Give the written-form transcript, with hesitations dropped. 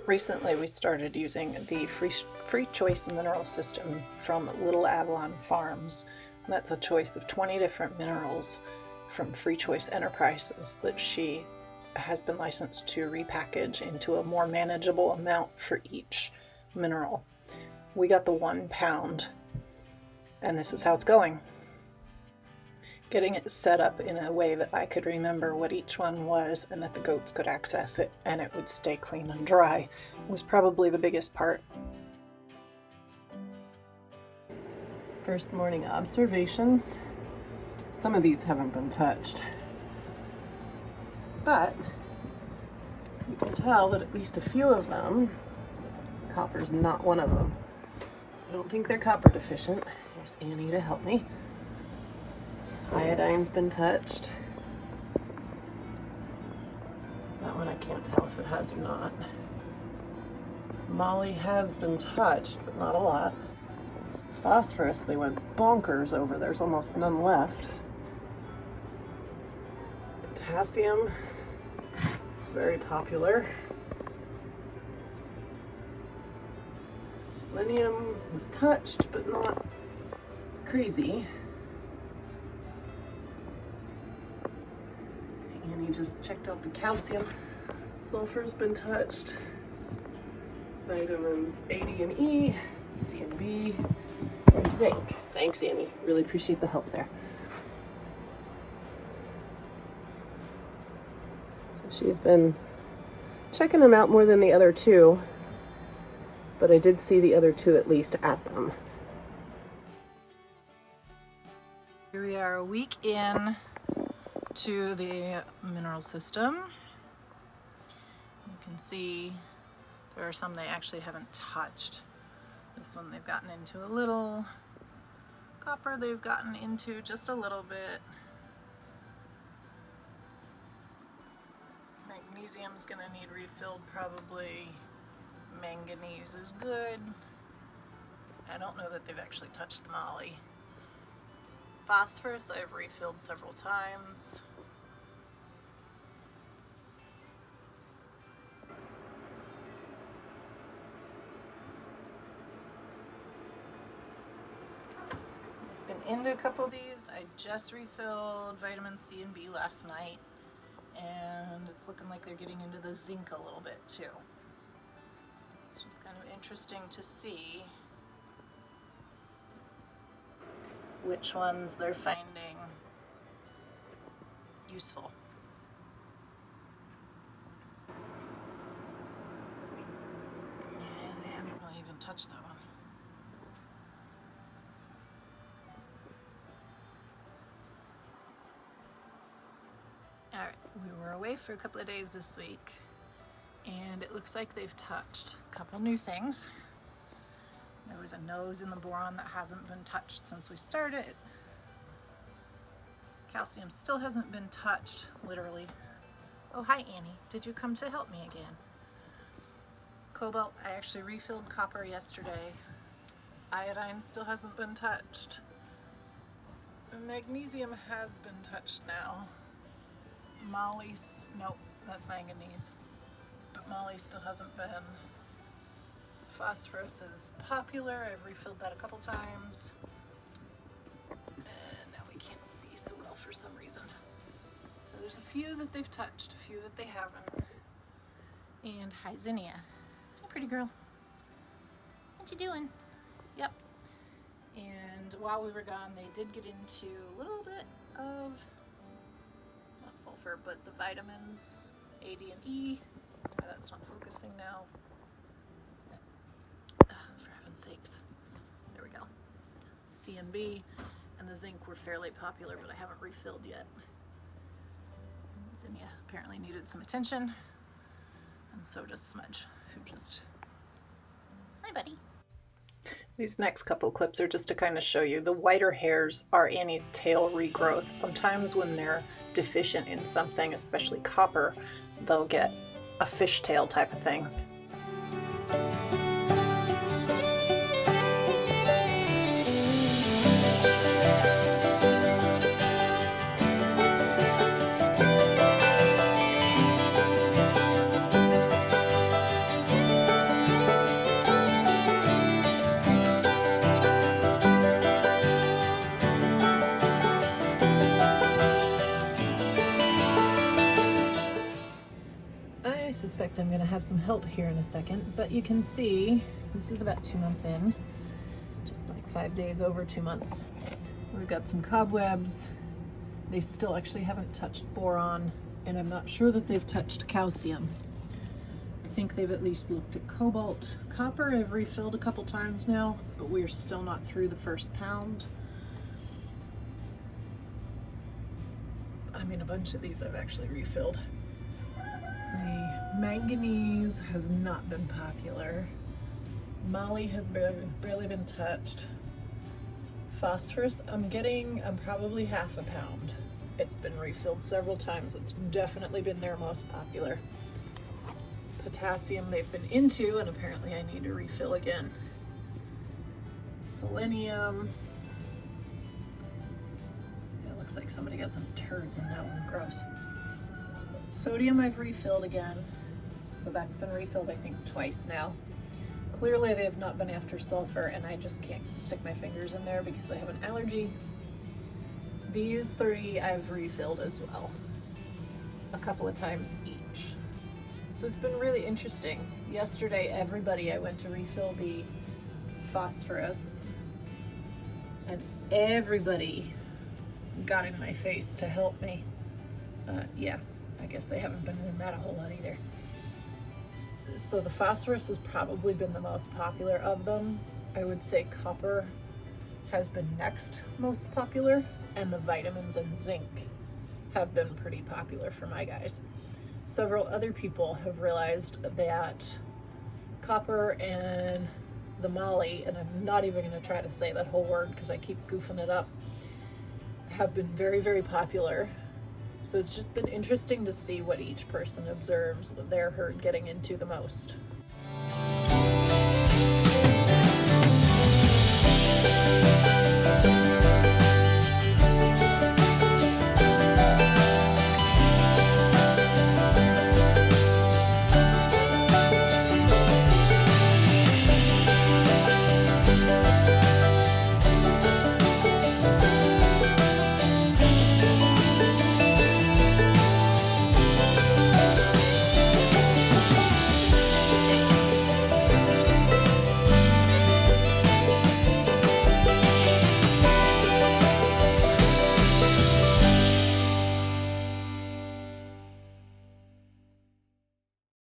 Recently we started using the free choice mineral system from Little Avalon Farms. That's a choice of 20 different minerals from Free Choice Enterprises that she has been licensed to repackage into a more manageable amount for each mineral. We got the 1 pound, and this is how it's going. Getting it set up in a way that I could remember what each one was and that the goats could access it and it would stay clean and dry was probably the biggest part. First morning observations. Some of these haven't been touched, but you can tell that at least a few of them, copper's not one of them. So I don't think they're copper deficient. Here's Annie to help me. Iodine's been touched. That one I can't tell if it has or not. Moly has been touched, but not a lot. Phosphorus, they went bonkers over. There's almost none left. Potassium is very popular. Selenium was touched, but not crazy. And you just checked out the calcium. Sulfur's been touched. Vitamins A, D, and E, C and B, and zinc. Thanks, Annie. Really appreciate the help there. So she's been checking them out more than the other two, but I did see the other two at least at them. Here we are a week in to the mineral system. You can see there are some they actually haven't touched. This one they've gotten into a little. Copper they've gotten into just a little bit. Magnesium is going to need refilled probably. Manganese is good. I don't know that they've actually touched the moly. Phosphorus I've refilled several times. I've been into a couple of these. I just refilled vitamin C and B last night, and it's looking like they're getting into the zinc a little bit too. So it's just kind of interesting to see which ones they're finding useful. Yeah, they haven't really even touched that one. Alright, we were away for a couple of days this week, and it looks like they've touched a couple new things. There was a nose in the boron that hasn't been touched since we started. Calcium still hasn't been touched, literally. Oh, hi Annie, did you come to help me again? Cobalt, I actually refilled copper yesterday. Iodine still hasn't been touched. Magnesium has been touched now. Moly's, nope, that's manganese. But moly still hasn't been. Phosphorus is popular. I've refilled that a couple times. And now we can't see so well for some reason. So there's a few that they've touched, a few that they haven't. And hi Zinnia. Hi pretty girl. What you doing? Yep. And while we were gone, they did get into a little bit of, not sulfur, but the vitamins A, D, and E. Oh, that's not focusing now. For heaven's sakes. There we go. C and B and the zinc were fairly popular, but I haven't refilled yet. Zinnia apparently needed some attention, and so does Smudge, who just... Hi, buddy. These next couple clips are just to kind of show you the whiter hairs are Annie's tail regrowth. Sometimes when they're deficient in something, especially copper, they'll get a fishtail type of thing. have some help here in a second, but you can see this is about 2 months in, just like 5 days over 2 months. We've got some cobwebs. They still actually haven't touched boron, and I'm not sure that they've touched calcium. I think they've at least looked at cobalt. Copper I've refilled a couple times now, but we're still not through the first pound. I mean, a bunch of these I've actually refilled. The manganese has not been popular. Moly has barely been touched. Phosphorus, I'm probably half a pound. It's been refilled several times. It's definitely been their most popular. Potassium they've been into, and apparently I need to refill again. Selenium. It looks like somebody got some turds in that one, gross. Sodium I've refilled again, so that's been refilled I think twice now. Clearly they have not been after sulfur, and I just can't stick my fingers in there because I have an allergy. These 3 I've refilled as well, a couple of times each. So it's been really interesting. Yesterday, I went to refill the phosphorus, and everybody got in my face to help me. Yeah, I guess they haven't been in that a whole lot either. So the phosphorus has probably been the most popular of them. I would say copper has been next most popular, and the vitamins and zinc have been pretty popular for my guys. Several other people have realized that copper and the moly, and I'm not even going to try to say that whole word because I keep goofing it up, have been very, very popular. So it's just been interesting to see what each person observes their herd getting into the most.